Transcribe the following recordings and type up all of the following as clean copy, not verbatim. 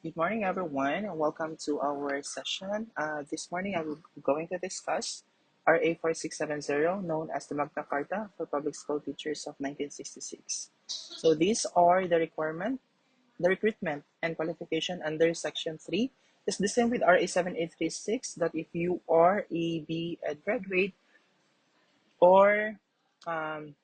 Good morning, everyone, and welcome to our session. This morning, I'm going to discuss RA 4670, known as the Magna Carta for Public School Teachers of 1966. So these are the recruitment and qualification under Section 3. It's the same with RA 7836 that if you are a B.Ed graduate or um,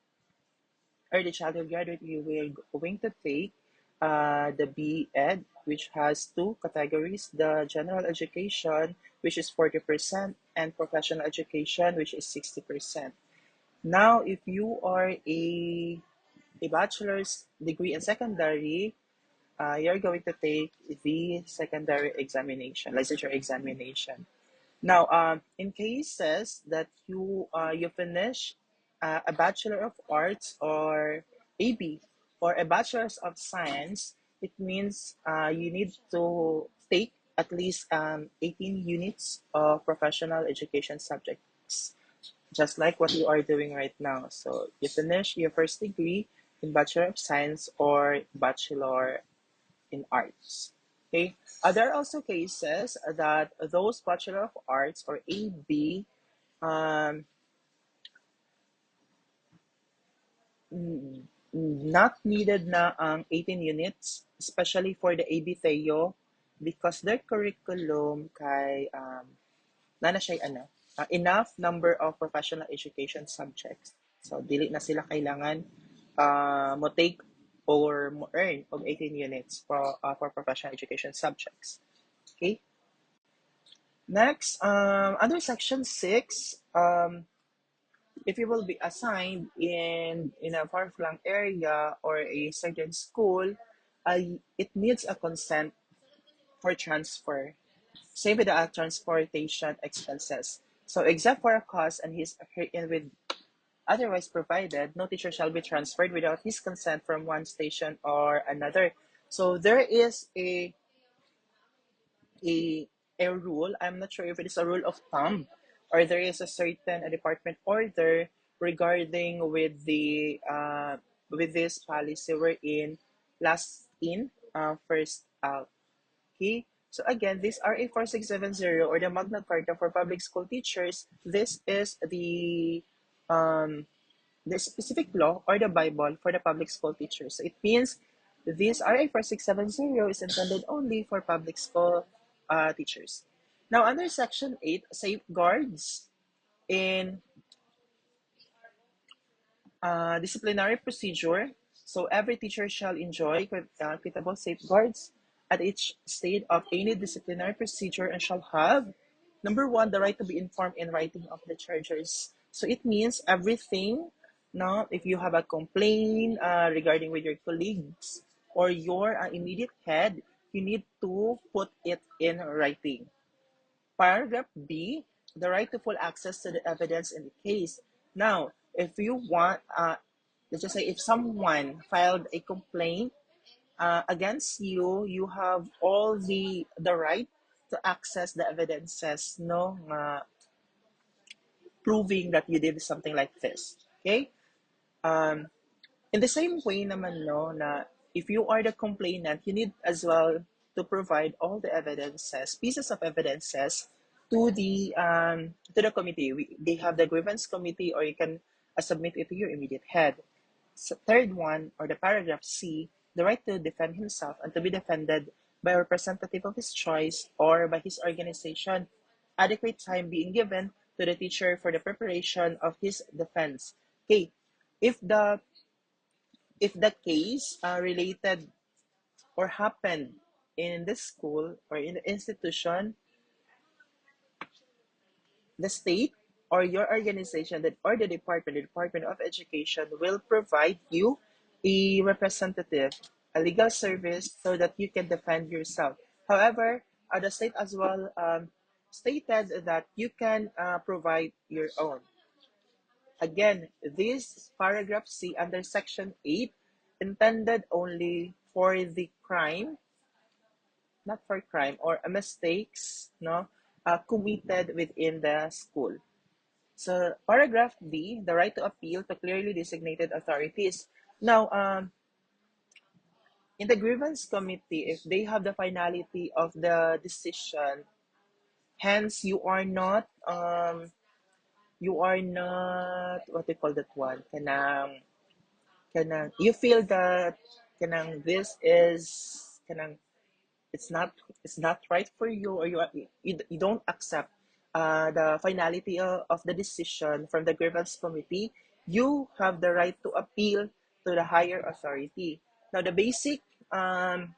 early childhood graduate, you will going to take the B.Ed, which has two categories, the general education, which is 40%, and professional education, which is 60%. Now, if you are a bachelor's degree in secondary, you're going to take the secondary examination, licensure examination. Now, in cases that you finish a Bachelor of Arts or AB or a Bachelor's of Science, it means you need to take at least 18 units of professional education subjects, just like what you are doing right now. So you finish your first degree in Bachelor of Science or Bachelor in Arts. Okay. There are also cases that those Bachelor of Arts or AB um, not needed na ang 18 units, especially for the AB Theo, because their curriculum kay na siya enough number of professional education subjects. So dili na sila kailangan mo take or mo earn of 18 units for professional education subjects. Okay. Next, under section 6, if you will be assigned in a far-flung area or a certain school, it needs a consent for transfer. Same with the transportation expenses. So except for a cost and his and with otherwise provided, no teacher shall be transferred without his consent from one station or another. So there is a a rule. I'm not sure if it is a rule of thumb or there is a certain department order regarding with this policy we're in last in first out. Okay. So again, this RA 4670 or the Magna Carta for public school teachers, this is the specific law or the Bible for the public school teachers. So it means this RA 4670 is intended only for public school teachers. Now, under Section 8, safeguards in disciplinary procedure. So every teacher shall enjoy equitable safeguards at each stage of any disciplinary procedure and shall have, number one, the right to be informed in writing of the charges. So it means everything. Now, if you have a complaint regarding with your colleagues or your immediate head, you need to put it in writing. Paragraph B, the right to full access to the evidence in the case. Now, if you want, let's just say if someone filed a complaint against you, you have all the right to access the evidences, no, proving that you did something like this. Okay. Um, in the same way, naman no, na if you are the complainant, you need as well to provide all the evidences, pieces of evidences to the committee. They have the grievance committee, or you can submit it to your immediate head. So third one, or the paragraph C, the right to defend himself and to be defended by a representative of his choice or by his organization. Adequate time being given to the teacher for the preparation of his defense. Okay, if the case related or happened in the school or in the institution, the state or your organization or the Department of Education will provide you a representative, a legal service so that you can defend yourself. However, the state as well stated that you can provide your own. Again, this paragraph C under section 8 intended only for the crime, not for crime or mistakes, no, committed within the school. So paragraph D, the right to appeal to clearly designated authorities. Now, in the grievance committee, if they have the finality of the decision, hence you are not what they call that one, kanang you feel that kanang this is kanang it's not it's not right for you, or you don't accept the finality of the decision from the grievance committee, you have the right to appeal to the higher authority. Now the basic um,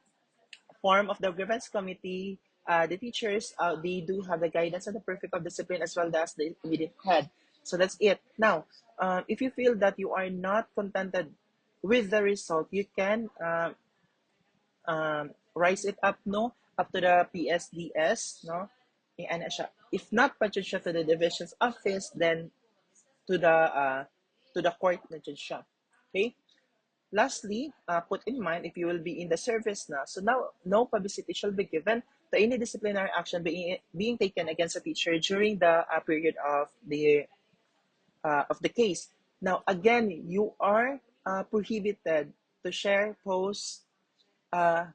form of the grievance committee, the teachers, they do have the guidance of the prefect of discipline as well as the immediate head. So that's it. Now, if you feel that you are not contented with the result, you can rise it up, no, up to the PSDS, no, and if not pa siya to the division's office, then to the court na siya. Okay. Lastly, put in mind if you will be in the service na, so now no publicity shall be given to any disciplinary action being taken against a teacher during the period of the case. Now again, you are prohibited to share posts uh,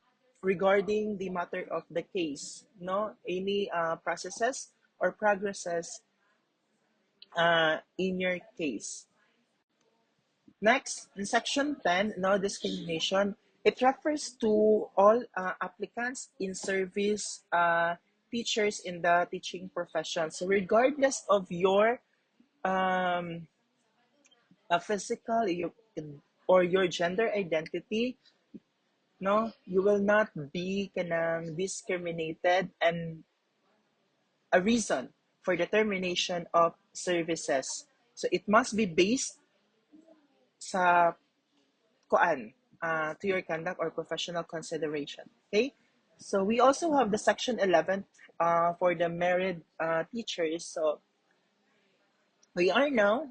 regarding the matter of the case, no, any processes or progresses in your case. Next, in section 10, no discrimination, it refers to all applicants in service, teachers in the teaching profession. So regardless of your um, physical or your gender identity, no, you will not be kanang discriminated, and a reason for the termination of services. So it must be based sa koan to your conduct or professional consideration. Okay? So we also have the section 11 for the married teachers. So we are now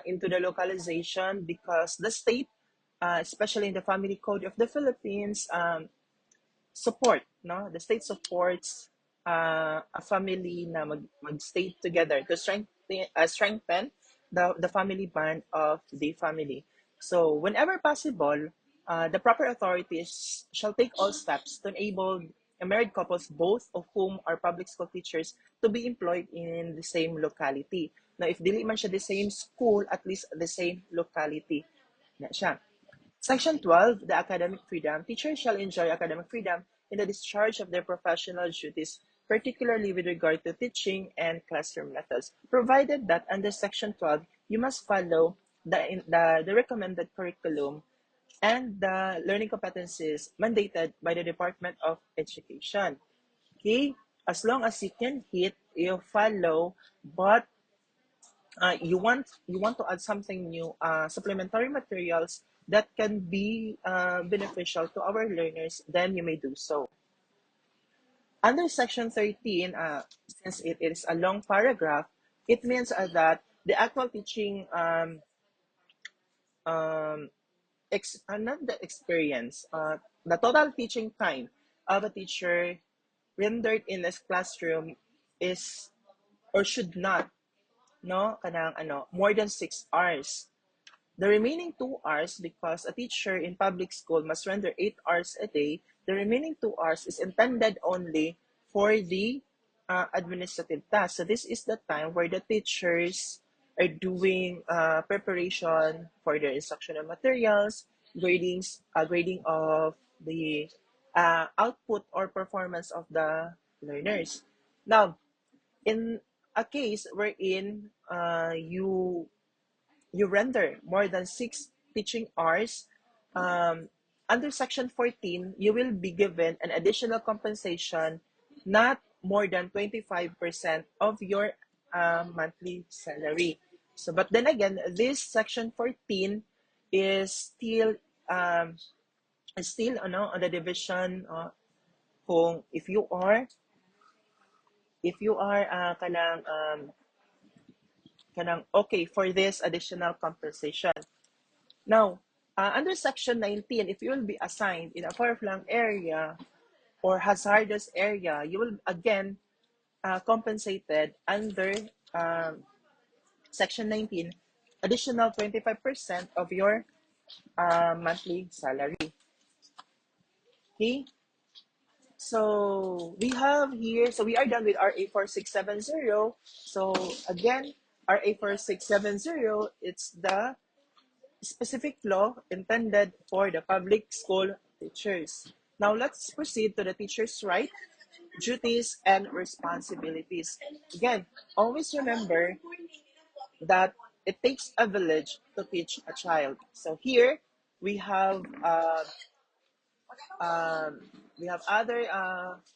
into the localization because the state, especially in the Family Code of the Philippines, support, no, the state supports a family na mag-stay together to strengthen the family bond of the family. So whenever possible, the proper authorities shall take all steps to enable married couples, both of whom are public school teachers, to be employed in the same locality. Now if dili man siya the same school, at least the same locality na siya. Section 12, the academic freedom. Teachers shall enjoy academic freedom in the discharge of their professional duties, particularly with regard to teaching and classroom methods, provided that under Section 12, you must follow the recommended curriculum and the learning competencies mandated by the Department of Education. Okay? As long as you can hit, you follow, but you want to add something new, supplementary materials that can be beneficial to our learners, then you may do so. Under section 13, since it is a long paragraph, it means that the actual teaching not the experience, the total teaching time of a teacher rendered in this classroom is or should not, no, kanang more than 6 hours. The remaining 2 hours, because a teacher in public school must render 8 hours a day, the remaining 2 hours is intended only for the administrative tasks. So this is the time where the teachers are doing preparation for their instructional materials, grading of the output or performance of the learners. Now, in a case wherein you render more than 6 teaching hours, um, under Section 14, you will be given an additional compensation not more than 25% of your monthly salary. So, but then again, this Section 14 um, is still on the division kung if you are kanang okay for this additional compensation. Now, under Section 19, if you will be assigned in a far-flung area or hazardous area, you will again compensated under Section 19, additional 25% of your monthly salary. Okay, so we have here, so we are done with RA 4670. So again, RA 4670, it's the specific law intended for the public school teachers. Now let's proceed to the teacher's right, duties, and responsibilities. Again, always remember that it takes a village to teach a child. So here we have um, other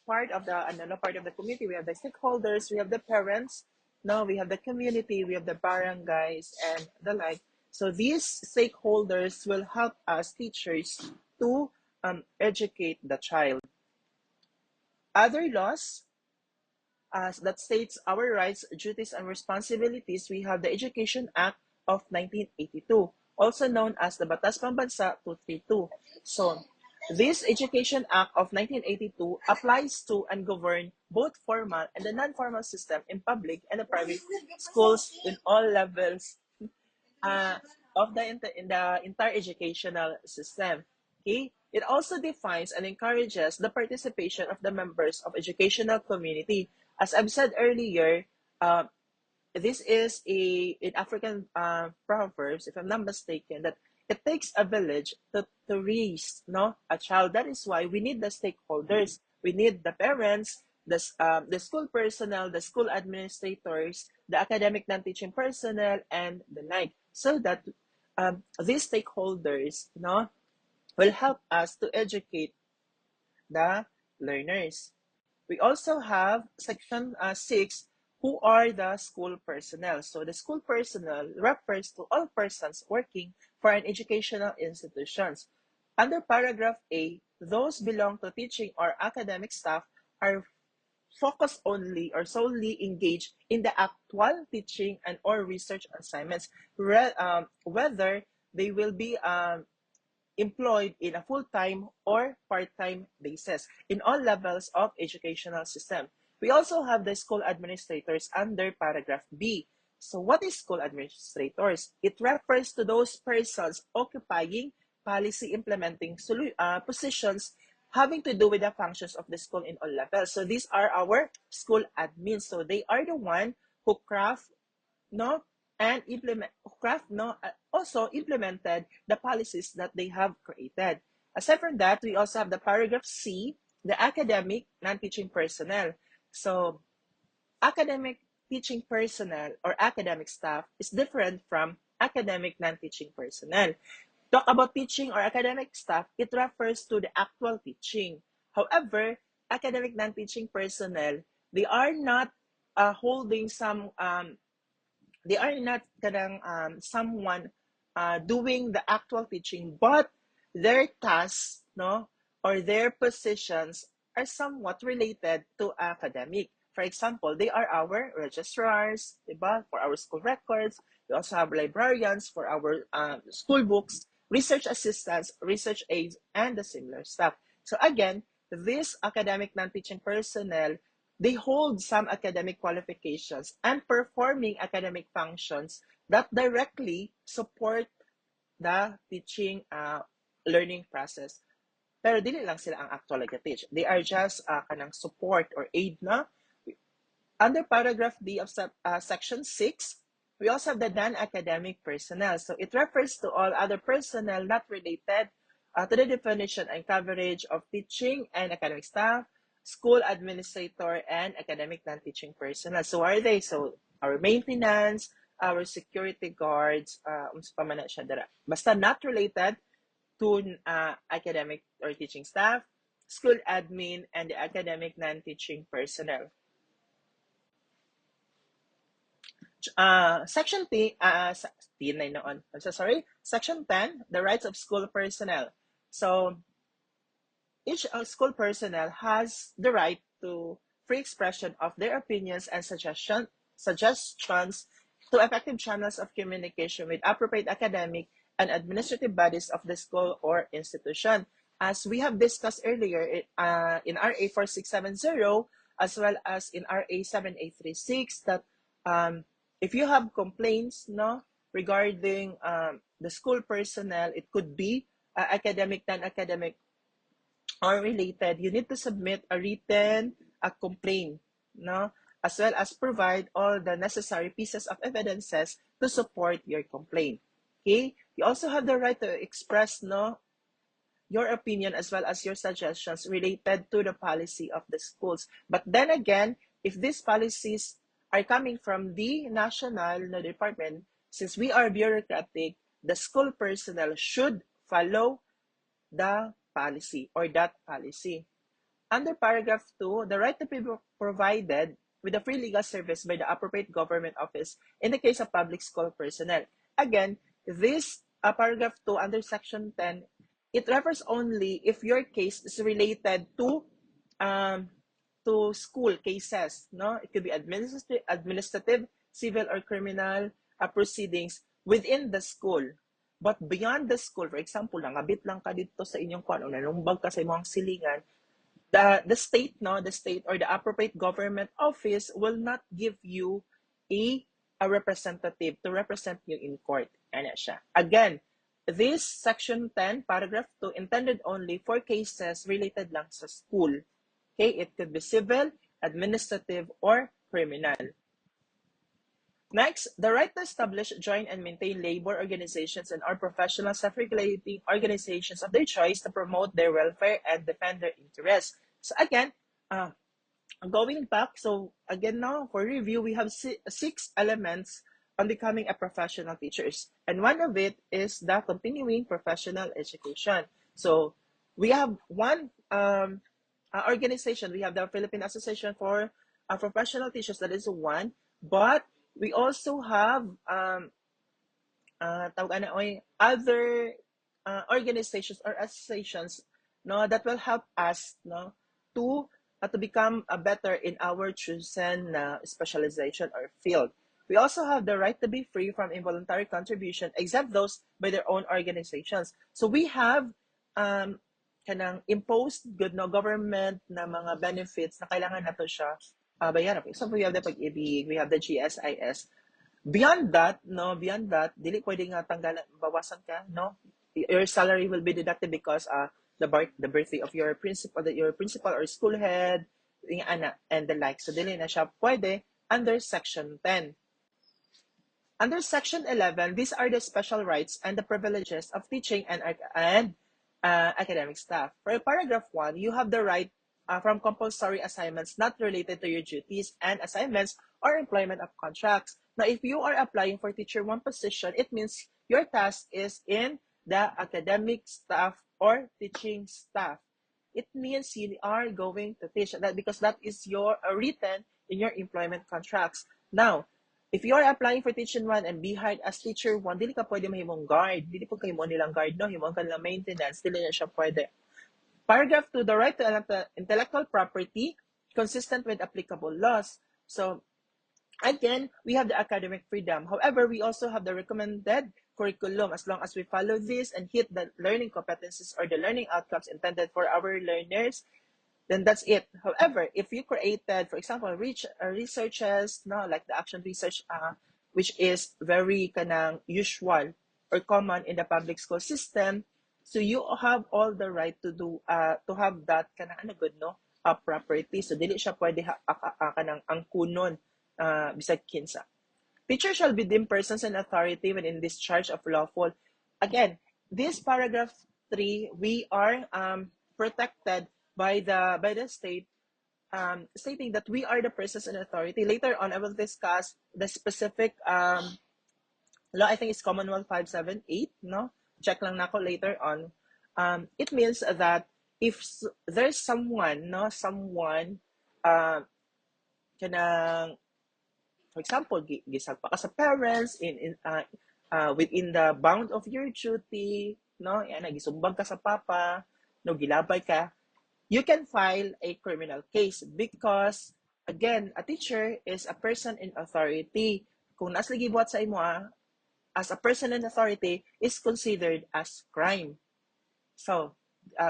part of the another part of the community. We have the stakeholders, we have the parents, no, we have the community, we have the barangays and the like. So these stakeholders will help us teachers to educate the child. Other laws that states our rights, duties, and responsibilities, we have the Education Act of 1982, also known as the Batas Pambansa 232. So, this Education Act of 1982 applies to and govern both formal and the non-formal system in public and the private schools in all levels uh, of in the entire educational system. Okay? It also defines and encourages the participation of the members of educational community. As I've said earlier, uh, this is a in African proverbs, if I'm not mistaken, that it takes a village to raise a child. That is why we need the stakeholders. We need the parents, the school personnel, the school administrators, the academic non-teaching personnel, and the like, so that these stakeholders will help us to educate the learners. We also have section 6, who are the school personnel. So the school personnel refers to all persons working for an educational institutions. Under paragraph A, those belong to teaching or academic staff are focused only or solely engaged in the actual teaching and or research assignments, whether they will be employed in a full-time or part-time basis in all levels of educational system. We also have the school administrators under paragraph B. So what is school administrators? It refers to those persons occupying policy implementing positions having to do with the functions of the school in all levels. So these are our school admins. So they are the one who craft no and implement craft also implemented the policies that they have created. Aside from that, we also have the paragraph C, the academic non-teaching personnel. So academic teaching personnel or academic staff is different from academic non-teaching personnel. Talk about teaching or academic staff, it refers to the actual teaching. However, academic non-teaching personnel, they are not holding some they are not someone doing the actual teaching, but their tasks, or their positions are somewhat related to academic. For example, they are our registrars, diba? For our school records. We also have librarians for our school books, research assistants, research aides, and the similar stuff. So again, this academic non-teaching personnel, they hold some academic qualifications and performing academic functions that directly support the teaching learning process. Pero dili lang sila ang actual nag-teach. They are just kanang support or aid na. Under paragraph D of section 6, we also have the non-academic personnel. So it refers to all other personnel not related to the definition and coverage of teaching and academic staff, school administrator, and academic non-teaching personnel. So are they? So our maintenance, our security guards, basta not related to academic or teaching staff, school admin, and the academic non-teaching personnel. Section 10, Section 10, the rights of school personnel. So each school personnel has the right to free expression of their opinions and suggestions to effective channels of communication with appropriate academic and administrative bodies of the school or institution. As we have discussed earlier in RA 4670, as well as in RA 7836, that if you have complaints regarding the school personnel, it could be academic, non-academic or related, you need to submit a written complaint, no? As well as provide all the necessary pieces of evidences to support your complaint. Okay? You also have the right to express, no, your opinion as well as your suggestions related to the policy of the schools. But then again, if these policies are coming from the national, no, department, since we are bureaucratic, the school personnel should follow the policy or that policy. Under paragraph 2, the right to be provided with a free legal service by the appropriate government office in the case of public school personnel. Again, this paragraph 2 under section 10, it refers only if your case is related um, to school cases. No, it could be administrative, civil, or criminal proceedings within the school. But beyond the school, for example, nangabit lang ka dito sa inyong kwan o nanumbag ka sa imong silingan, the state, no, the state or the appropriate government office will not give you a representative to represent you in court. Ano siya? Again, this section 10 paragraph 2 intended only for cases related lang sa school. Okay, it could be civil, administrative, or criminal. Next, the right to establish, join, and maintain labor organizations and or professional self-regulating organizations of their choice to promote their welfare and defend their interests. So again, going back, so again now for review, we have six elements on becoming a professional teachers. And one of it is the continuing professional education. So we have one organization, we have the Philippine Association for Professional Teachers, that is one, but we also have other organizations or associations, no, that will help us, no, to become better in our chosen specialization or field. We also have the right to be free from involuntary contribution, except those by their own organizations. So we have kanang imposed good, no, government na mga benefits na kailangan nato siya bayaran. For example, we have the Pag-ibig, we have the GSIS. Beyond that, no, beyond that, dili pwede nga tanggalan, bawasan ka, no? Your salary will be deducted because the birthday of your principal or school head, yung anak, and the like. So dili na siya pwede under section 10. Under section 11, these are the special rights and the privileges of teaching and academic staff. For paragraph 1, you have the right from compulsory assignments not related to your duties and assignments or employment of contracts. Now, if you are applying for teacher 1 position, it means your task is in the academic staff or teaching staff. It means you are going to teach that because that is your written in your employment contracts. Now, if you are applying for teaching 1 and be hired as teacher 1, dili ka pwede mahimong guard. Dili po kayo mo nilang guard, no? Himong ka nilang maintenance. Dili na siya pwede. Paragraph 2, the right to intellectual property consistent with applicable laws. So, again, we have the academic freedom. However, we also have the recommended curriculum. As long as we follow this and hit the learning competencies or the learning outcomes intended for our learners, then that's it. However, if you created, for example, researches, no, like the action research, which is very kanang usual or common in the public school system, so you have all the right to do to have that kanang good, no, property. So dili siya pwede kanang angkunon bisag kinsa. Teachers shall be deemed persons in authority when in discharge of lawful. Again, this paragraph 3, we are protected by the state, stating that we are the persons in authority. Later on, I will discuss the specific law. I think it's Commonwealth 578. No, check lang nako later on. It means that if there's someone, no, someone kanang, for example, gisagpa ka sa parents within the bound of your duty, no, yan, nagisumbag ka sa papa, no, gilabay ka, you can file a criminal case because, again, a teacher is a person in authority. Kung nasligi buhat sa imo, as a person in authority is considered as crime. So,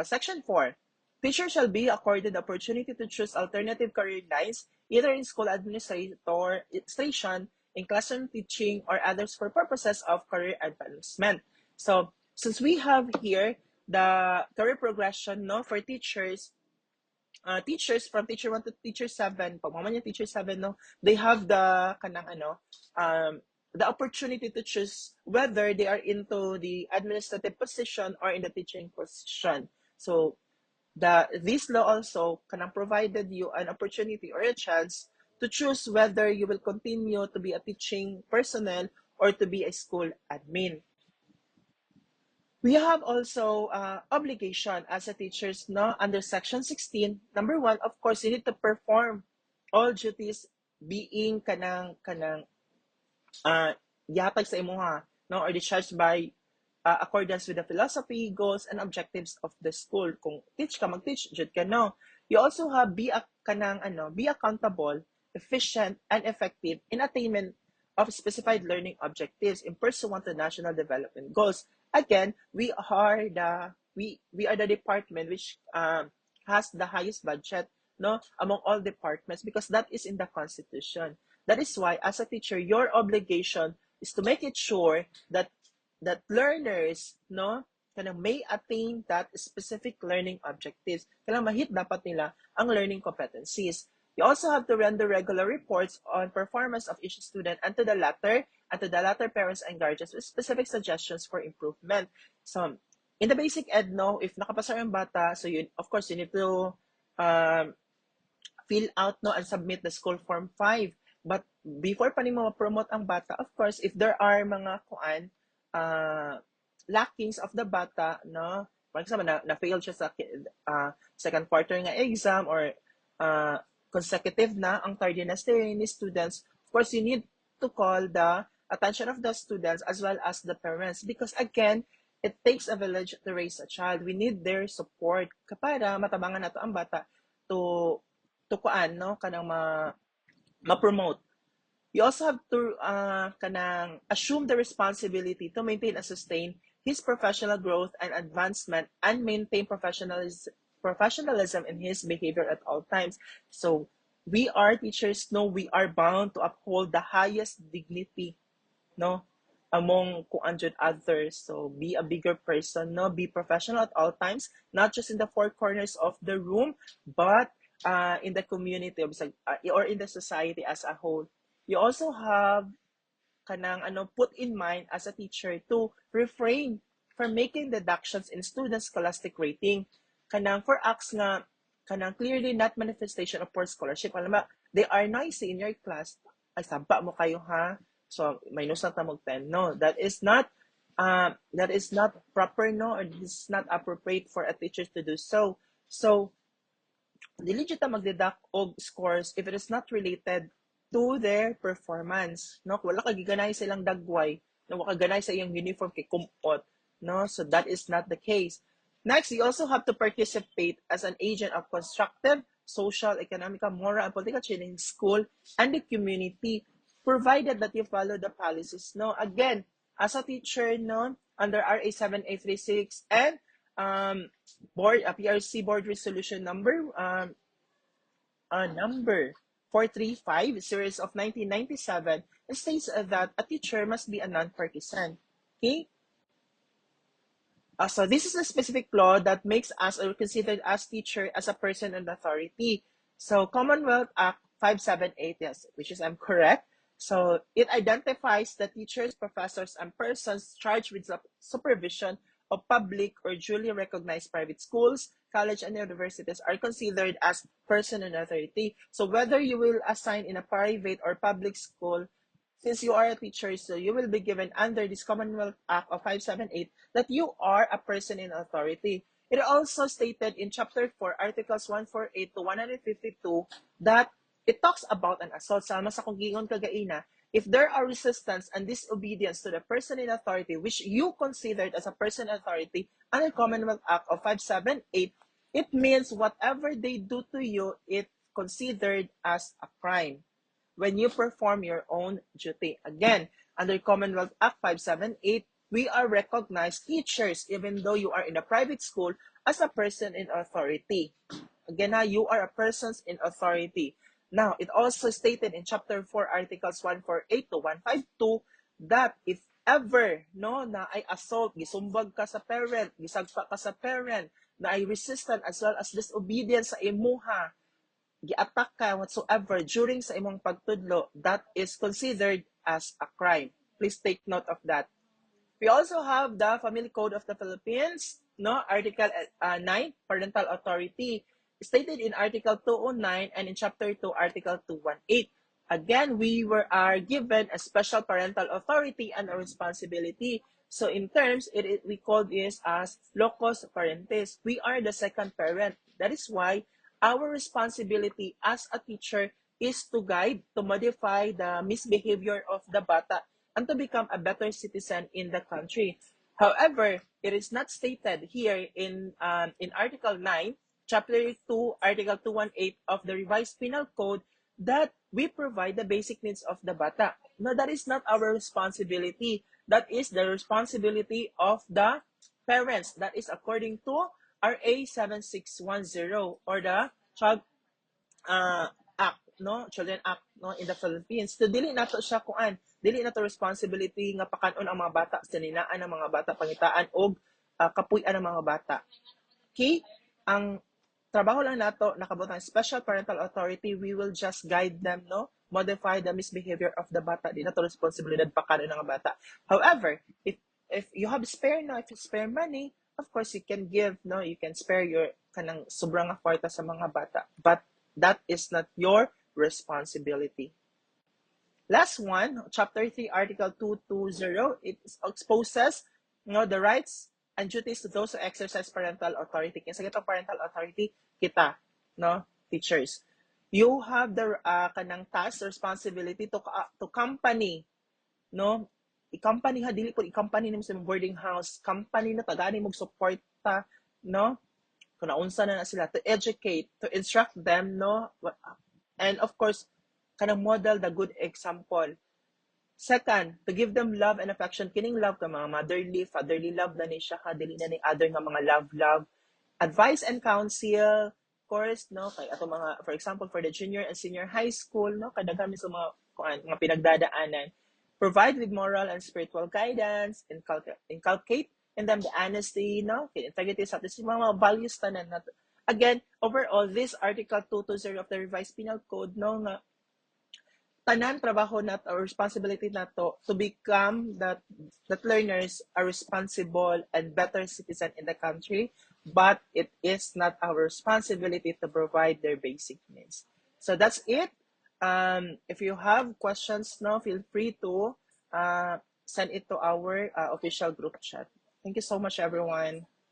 section 4, teachers shall be accorded the opportunity to choose alternative career lines, either in school administration, in classroom teaching, or others for purposes of career advancement. So, since we have here the career progression, no, for teachers, teachers from teacher 1 to teacher 7, pag mama niya teacher 7, no, they have the kanang the opportunity to choose whether they are into the administrative position or in the teaching position. So this law also kanang provided you an opportunity or a chance to choose whether you will continue to be a teaching personnel or to be a school admin. We have also obligation as a teachers, no, under section 16. Number one, of course, you need to perform all duties being kanang gihatag sa imuha, no, or discharged by accordance with the philosophy, goals, and objectives of the school. Kung teach ka, mag-teach, jud ka, no. You also have be accountable, efficient, and effective in attainment of specified learning objectives in pursuant to national development goals. Again, we are the department which has the highest budget, no, among all departments, because that is in the constitution. That is why, as a teacher, your obligation is to make it sure that learners, no, kanang may attain that specific learning objectives. Kanang mahit dapat nila ang learning competencies. You also have to render regular reports on performance of each student and to the latter parents and guardians with specific suggestions for improvement. So, in the basic ed, no, if nakapasa yung bata, so you, of course, you need to um, fill out, no, and submit the school form 5. But before pa nimo ma-promote ang bata, of course, if there are mga lackings of the bata, no, for example, na-fail siya sa second quarter nga exam or consecutive na ang tardiness ni students, of course, you need to call the attention of the students as well as the parents, because again, it takes a village to raise a child. We need their support para matabangan nato ang bata to kuan, no, kanang ma-promote. You also have to kanang assume the responsibility to maintain and sustain his professional growth and advancement and maintain professionalism in his behavior at all times. So we are teachers, no, we are bound to uphold the highest dignity, no, among 200 others. So be a bigger person, no, be professional at all times, not just in the four corners of the room, but in the community or in the society as a whole. You also have kanang put in mind as a teacher to refrain from making deductions in students' scholastic rating. Kanang for acts nga kanang clearly not manifestation of poor scholarship. Alam mo, they are noisy in your class. Ay, samba mo kayo, ha? So, minus na tamog 10. No, that is not proper, no, or this is not appropriate for a teacher to do so. So, dili jud ta magdeduct og scores if it is not related to their performance, no, wala ka giganay sa ilang dagway, no, wala ka ganay sa iyang uniform kay kumot, no, so that is not the case. Next, you also have to participate as an agent of constructive social, economic, moral, and political change in school and the community, provided that you follow the policies, no. Again, as a teacher, no, under RA 7836 and PRC board resolution number number 435 series of 1997, it states that a teacher must be a non-partisan. Okay? So this is a specific law that makes us or considered as teacher as a person in authority. So Commonwealth Act 578, yes, which is I'm correct. So it identifies the teachers, professors, and persons charged with supervision of public or duly recognized private schools, college, and universities are considered as person in authority. So whether you will assign in a private or public school, since you are a teacher, so you will be given under this Commonwealth Act of 578 that you are a person in authority. It also stated in Chapter 4, Articles 148 to 152 that it talks about an assault. Sama sa kung gingon kagaina, if there are resistance and disobedience to the person in authority, which you considered as a person in authority under Commonwealth Act of 578, it means whatever they do to you, it's considered as a crime when you perform your own duty. Again, under Commonwealth Act 578, we are recognized teachers, even though you are in a private school, as a person in authority. Again, you are a person in authority. Now, it also stated in Chapter 4, Articles 148 to 152, that if ever no na ay assault, gisumbag ka sa parent, gisagpa ka sa parent, na ay resistant as well as disobedience sa imuha, gi-attack ka whatsoever during sa imong pagtudlo, that is considered as a crime. Please take note of that. We also have the Family Code of the Philippines, no, Article 9, Parental Authority, stated in Article 209 and in Chapter 2, Article 218. Again, are given a special parental authority and a responsibility. So in terms, we call this as locus parentis. We are the second parent. That is why our responsibility as a teacher is to guide, to modify the misbehavior of the bata and to become a better citizen in the country. However, it is not stated here in Article 9, Chapter 2, Article 218 of the Revised Penal Code that we provide the basic needs of the bata. No, that is not our responsibility. That is the responsibility of the parents. That is according to RA 7610 or the Child Act, no, Children Act, no, in the Philippines. So dili nato siya kuan, dili nato responsibility nga pakanon ang mga bata, saninaan ang mga bata, pangitaan og kapuy-an ang mga bata. Okay? Ang trabaho lang nato nakabutang special parental authority, we will just guide them, no, modify the misbehavior of the bata. Di nato responsibilidad pakanon ang bata. However, if you have spare, no, if you spare money, of course you can give, no, you can spare your kanang sobrang kwarta sa mga bata, but that is not your responsibility. Last one, Chapter 3, Article 220, it exposes, no, the rights and duties to those who exercise parental authority. Kasi itong parental authority, kita, no, teachers. You have the kanang task, responsibility to company, no, i-company ha, dili po i-company nimo sa boarding house, company na tagani mo suporta, no, kung naunsa na sila, to educate, to instruct them, no, and of course kanang model the good example. Second, to give them love and affection. Kining love ka mga motherly, fatherly love na ni siya ka, dili na ni other nga mga love. Advice and counsel, of course, no, kay ato mga, for example, for the junior and senior high school, no, kadaghan mi sa mga pinagdadaanan. Provide with moral and spiritual guidance, inculcate in them the honesty, no, integrity, sa mga values tanan nato. Again, overall, this Article 220 of the Revised Penal Code, no, nga tanan trabaho nato or responsibility nato to become that learners are responsible and better citizen in the country, but it is not our responsibility to provide their basic needs. So that's it. If you have questions, no, feel free to send it to our official group chat. Thank you so much, everyone.